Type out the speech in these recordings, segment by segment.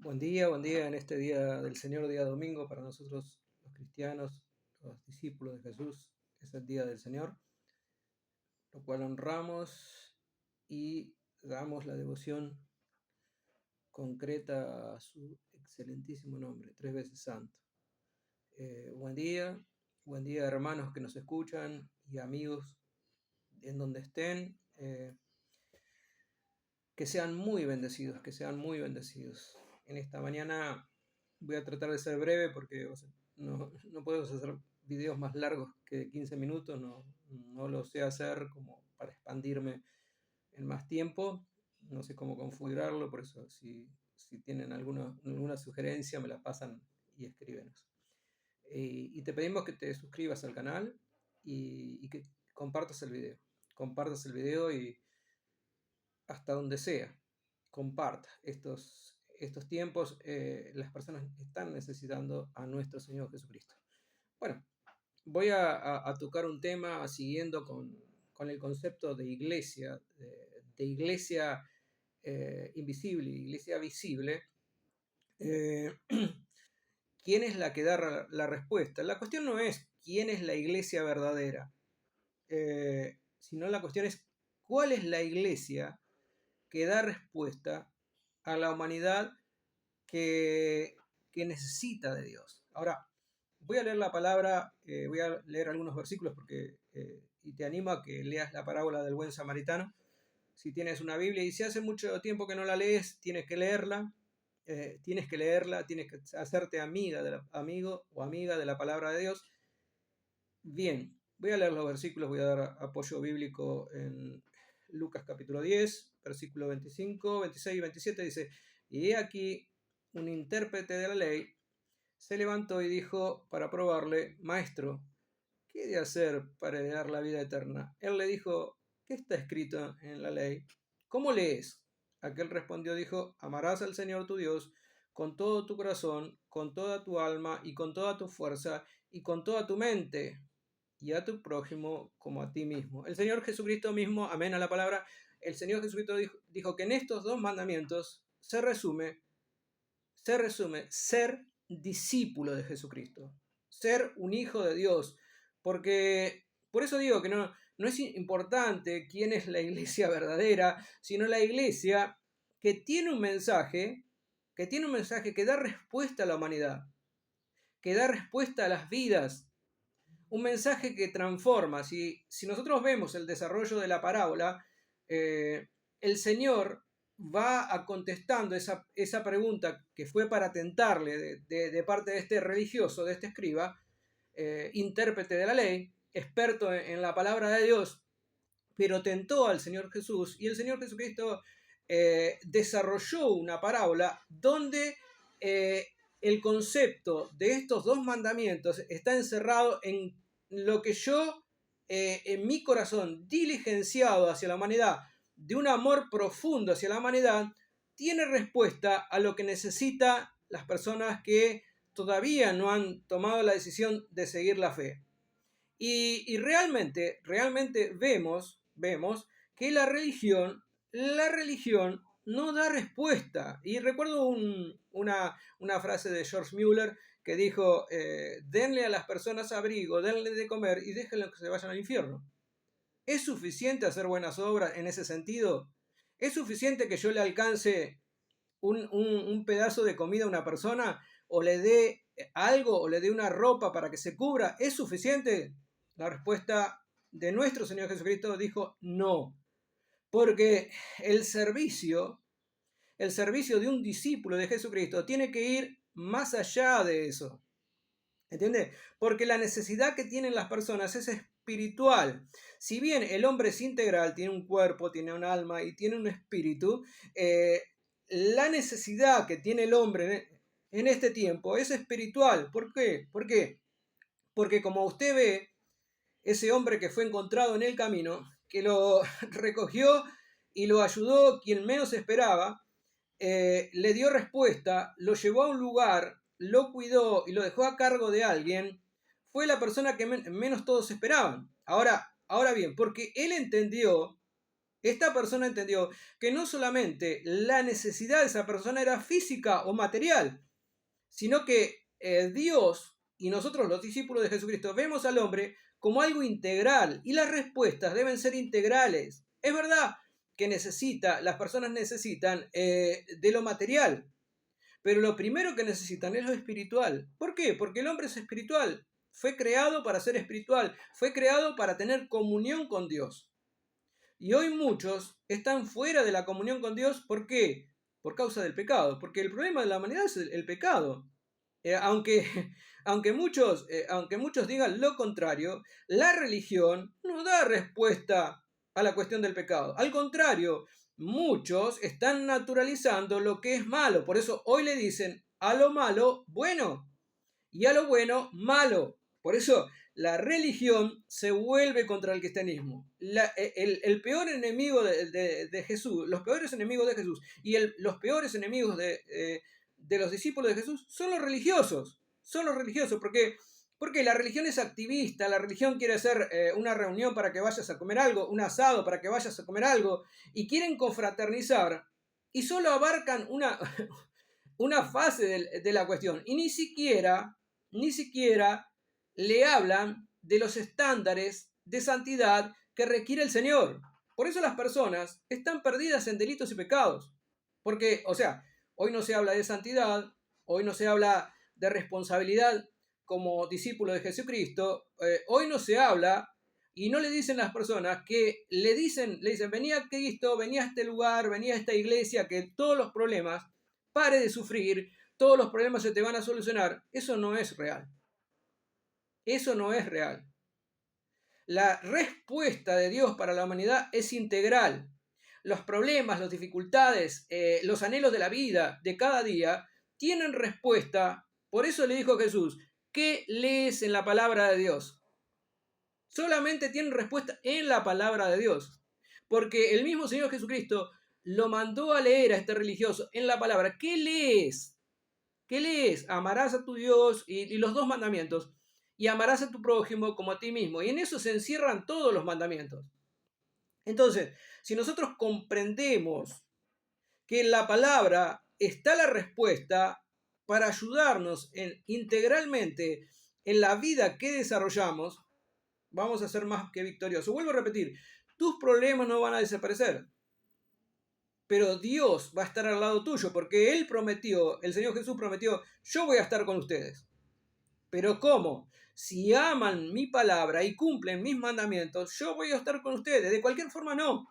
Buen día en este día del Señor, día domingo, para nosotros los cristianos, los discípulos de Jesús, es el día del Señor, lo cual honramos y damos la devoción concreta a su excelentísimo nombre, tres veces santo. Buen día hermanos que nos escuchan y amigos en donde estén, que sean muy bendecidos, que sean muy bendecidos. En esta mañana voy a tratar de ser breve porque no podemos hacer videos más largos que de 15 minutos, no lo sé hacer como para expandirme en más tiempo, no sé cómo configurarlo, por eso si tienen alguna sugerencia me la pasan y escríbenos. Y te pedimos que te suscribas al canal y que compartas el video y hasta donde sea, comparta estos tiempos. Las personas están necesitando a nuestro Señor Jesucristo. Bueno, voy a tocar un tema siguiendo con el concepto de iglesia, de iglesia invisible, iglesia visible. ¿Quién es la que da la respuesta? La cuestión no es quién es la iglesia verdadera, sino la cuestión es cuál es la iglesia que da respuesta a la humanidad que necesita de Dios. Ahora, voy a leer la palabra, voy a leer algunos versículos y te animo a que leas la parábola del buen samaritano. Si tienes una Biblia y si hace mucho tiempo que no la lees, tienes que leerla, tienes que hacerte amigo o amiga de la palabra de Dios. Bien, voy a leer los versículos, voy a dar apoyo bíblico en Lucas capítulo 10, versículo 25, 26 y 27, dice: y he aquí un intérprete de la ley se levantó y dijo para probarle: Maestro, ¿qué he de hacer para heredar la vida eterna? Él le dijo: ¿qué está escrito en la ley? ¿Cómo lees? Aquel respondió, dijo: amarás al Señor tu Dios con todo tu corazón, con toda tu alma y con toda tu fuerza y con toda tu mente, y a tu prójimo como a ti mismo. El Señor Jesucristo mismo, amén a la palabra, el Señor Jesucristo dijo que en estos dos mandamientos se resume ser discípulo de Jesucristo, ser un hijo de Dios, porque por eso digo que no es importante quién es la iglesia verdadera, sino la iglesia que tiene un mensaje, que da respuesta a la humanidad, que da respuesta a las vidas, un mensaje que transforma. Si nosotros vemos el desarrollo de la parábola, el Señor va a contestando esa pregunta que fue para tentarle de parte de este religioso, de este escriba, intérprete de la ley, experto en la palabra de Dios, pero tentó al Señor Jesús, y el Señor Jesucristo desarrolló una parábola donde el concepto de estos dos mandamientos está encerrado en lo que yo, en mi corazón diligenciado hacia la humanidad, de un amor profundo hacia la humanidad, tiene respuesta a lo que necesitan las personas que todavía no han tomado la decisión de seguir la fe. Y realmente vemos que la religión no da respuesta. Y recuerdo una frase de George Mueller que dijo: denle a las personas abrigo, denle de comer y déjenlo que se vayan al infierno. ¿Es suficiente hacer buenas obras en ese sentido? ¿Es suficiente que yo le alcance un pedazo de comida a una persona, o le dé algo, o le dé una ropa para que se cubra? ¿Es suficiente? La respuesta de nuestro Señor Jesucristo dijo no, porque el servicio de un discípulo de Jesucristo tiene que ir más allá de eso. ¿Entiende? Porque la necesidad que tienen las personas es espiritual. Si bien el hombre es integral, tiene un cuerpo, tiene un alma y tiene un espíritu, la necesidad que tiene el hombre en este tiempo es espiritual. ¿Por qué? Porque como usted ve, ese hombre que fue encontrado en el camino, que lo recogió y lo ayudó quien menos esperaba, le dio respuesta, lo llevó a un lugar, lo cuidó y lo dejó a cargo de alguien, fue la persona que menos todos esperaban. Ahora bien, porque él entendió Esta persona entendió que no solamente la necesidad de esa persona era física o material, sino que Dios y nosotros los discípulos de Jesucristo vemos al hombre como algo integral y las respuestas deben ser integrales. Es verdad que las personas necesitan de lo material, pero lo primero que necesitan es lo espiritual. ¿Por qué? Porque el hombre es espiritual, fue creado para ser espiritual, fue creado para tener comunión con Dios. Y hoy muchos están fuera de la comunión con Dios. ¿Por qué? Por causa del pecado. Porque el problema de la humanidad es el pecado. Aunque, aunque muchos digan lo contrario, la religión no da respuesta a la cuestión del pecado. Al contrario, muchos están naturalizando lo que es malo. Por eso hoy le dicen a lo malo bueno y a lo bueno malo. Por eso la religión se vuelve contra el cristianismo. El peor enemigo de Jesús, los peores enemigos de Jesús y los peores enemigos de los discípulos de Jesús son los religiosos. Son los religiosos porque la religión es activista, la religión quiere hacer una reunión para que vayas a comer algo, un asado para que vayas a comer algo, y quieren confraternizar y solo abarcan una fase de la cuestión y ni siquiera le hablan de los estándares de santidad que requiere el Señor. Por eso las personas están perdidas en delitos y pecados. Porque, o sea, hoy no se habla de santidad, hoy no se habla de responsabilidad como discípulo de Jesucristo, hoy no se habla y no le dicen las personas que le dicen, venía a Cristo, venía a este lugar, venía a esta iglesia, que todos los problemas, pare de sufrir, todos los problemas se te van a solucionar. Eso no es real. Eso no es real. La respuesta de Dios para la humanidad es integral. Los problemas, las dificultades, los anhelos de la vida de cada día tienen respuesta. Por eso le dijo Jesús, ¿qué lees en la palabra de Dios? Solamente tienen respuesta en la palabra de Dios. Porque el mismo Señor Jesucristo lo mandó a leer a este religioso en la palabra. ¿Qué lees? ¿Qué lees? Amarás a tu Dios y los dos mandamientos. Y amarás a tu prójimo como a ti mismo. Y en eso se encierran todos los mandamientos. Entonces, si nosotros comprendemos que en la palabra está la respuesta para ayudarnos integralmente en la vida que desarrollamos, vamos a ser más que victoriosos. Vuelvo a repetir, tus problemas no van a desaparecer, pero Dios va a estar al lado tuyo, porque Él prometió, el Señor Jesús prometió, yo voy a estar con ustedes. ¿Pero cómo? Si aman mi palabra y cumplen mis mandamientos, yo voy a estar con ustedes. De cualquier forma, no.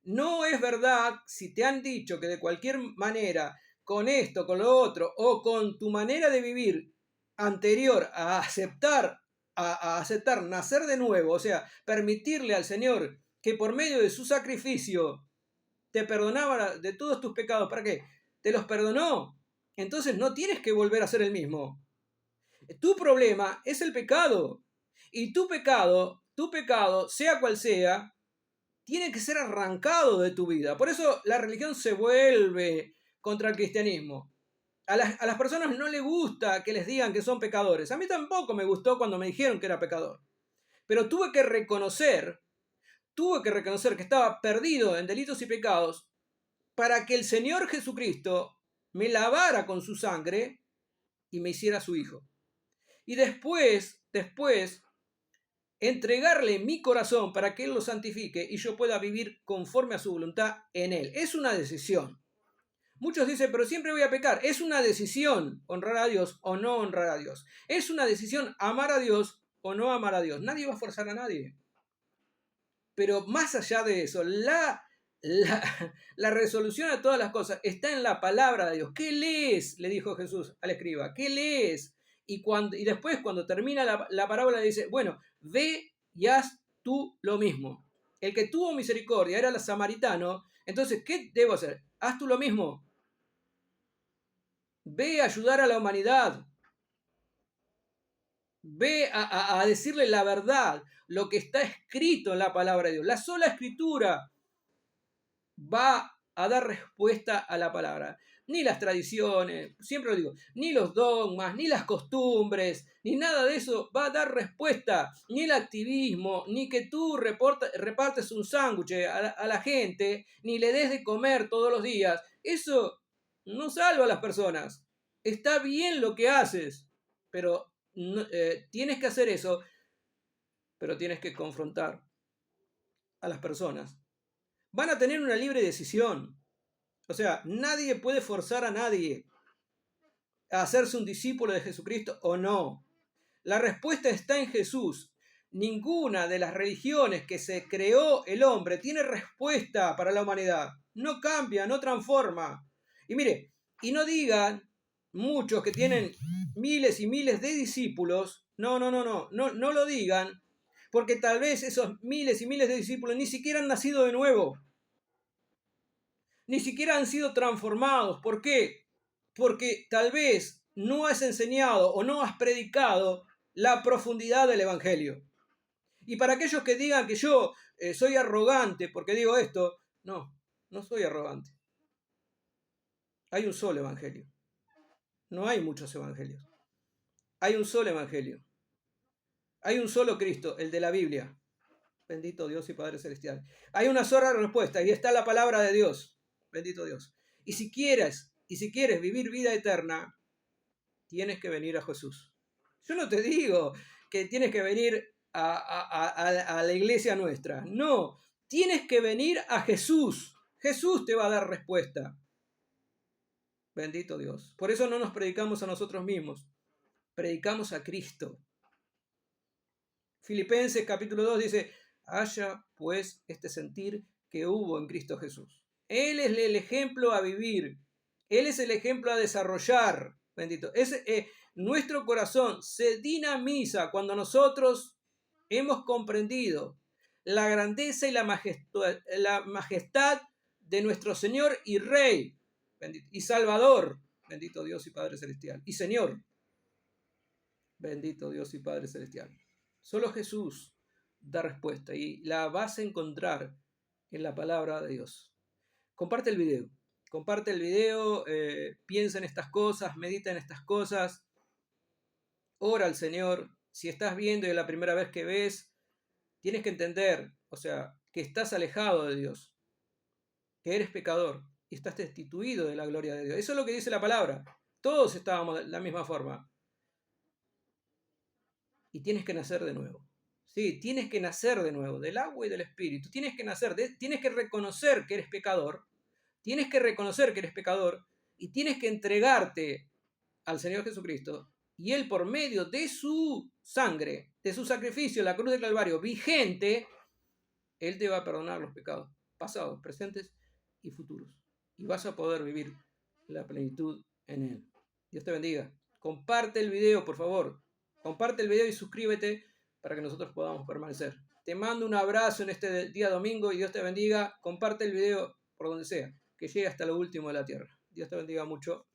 No es verdad si te han dicho que de cualquier manera, con esto, con lo otro, o con tu manera de vivir anterior a aceptar nacer de nuevo, o sea, permitirle al Señor que por medio de su sacrificio te perdonaba de todos tus pecados. ¿Para qué? Te los perdonó. Entonces no tienes que volver a ser el mismo. Tu problema es el pecado. Y tu pecado, sea cual sea, tiene que ser arrancado de tu vida. Por eso la religión se vuelve contra el cristianismo. A las personas no les gusta que les digan que son pecadores. A mí tampoco me gustó cuando me dijeron que era pecador. Pero tuve que reconocer que estaba perdido en delitos y pecados para que el Señor Jesucristo me lavara con su sangre y me hiciera su hijo. Y después, entregarle mi corazón para que Él lo santifique y yo pueda vivir conforme a su voluntad en Él. Es una decisión. Muchos dicen, pero siempre voy a pecar. Es una decisión honrar a Dios o no honrar a Dios. Es una decisión amar a Dios o no amar a Dios. Nadie va a forzar a nadie. Pero más allá de eso, la resolución a todas las cosas está en la palabra de Dios. ¿Qué lees? Le dijo Jesús al escriba. ¿Qué lees? Y después, cuando termina la parábola, dice, bueno, ve y haz tú lo mismo. El que tuvo misericordia era el samaritano. Entonces, ¿qué debo hacer? Haz tú lo mismo. Ve a ayudar a la humanidad. Ve a decirle la verdad, lo que está escrito en la palabra de Dios. La sola escritura va a dar respuesta a la palabra. Ni las tradiciones, siempre lo digo, ni los dogmas, ni las costumbres, ni nada de eso va a dar respuesta, ni el activismo, ni que tú repartes un sándwich a la gente, ni le des de comer todos los días. Eso no salva a las personas. Está bien lo que haces, pero tienes que hacer eso, pero tienes que confrontar a las personas. Van a tener una libre decisión. O sea, nadie puede forzar a nadie a hacerse un discípulo de Jesucristo o no. La respuesta está en Jesús. Ninguna de las religiones que se creó el hombre tiene respuesta para la humanidad. No cambia, no transforma. Y mire, y no digan muchos que tienen miles y miles de discípulos, no lo digan, porque tal vez esos miles y miles de discípulos ni siquiera han nacido de nuevo. Ni siquiera han sido transformados. ¿Por qué? Porque tal vez no has enseñado o no has predicado la profundidad del Evangelio. Y para aquellos que digan que yo soy arrogante porque digo esto, no soy arrogante. Hay un solo Evangelio. No hay muchos evangelios. Hay un solo Evangelio. Hay un solo Cristo, el de la Biblia. Bendito Dios y Padre Celestial. Hay una sola respuesta y está la palabra de Dios. Bendito Dios. Y si quieres vivir vida eterna, tienes que venir a Jesús. Yo no te digo que tienes que venir a la iglesia nuestra. No, tienes que venir a Jesús. Jesús te va a dar respuesta. Bendito Dios. Por eso no nos predicamos a nosotros mismos. Predicamos a Cristo. Filipenses capítulo 2 dice, haya pues este sentir que hubo en Cristo Jesús. Él es el ejemplo a vivir. Él es el ejemplo a desarrollar. Bendito. Nuestro corazón se dinamiza cuando nosotros hemos comprendido la grandeza y la majestad de nuestro Señor y Rey, bendito, y Salvador, bendito Dios y Padre Celestial, y Señor, bendito Dios y Padre Celestial. Solo Jesús da respuesta y la vas a encontrar en la palabra de Dios. Comparte el video. Comparte el video, piensa en estas cosas, medita en estas cosas, ora al Señor. Si estás viendo y es la primera vez que ves, tienes que entender, o sea, que estás alejado de Dios, que eres pecador y estás destituido de la gloria de Dios. Eso es lo que dice la palabra. Todos estábamos de la misma forma. Y tienes que nacer de nuevo. Sí, tienes que nacer de nuevo, del agua y del espíritu. Tienes que nacer, tienes que reconocer que eres pecador. Tienes que reconocer que eres pecador y tienes que entregarte al Señor Jesucristo. Y Él, por medio de su sangre, de su sacrificio en la cruz del Calvario vigente, Él te va a perdonar los pecados pasados, presentes y futuros. Y vas a poder vivir la plenitud en Él. Dios te bendiga. Comparte el video, por favor. Comparte el video y suscríbete para que nosotros podamos permanecer. Te mando un abrazo en este día domingo y Dios te bendiga. Comparte el video por donde sea, que llegue hasta lo último de la tierra. Dios te bendiga mucho.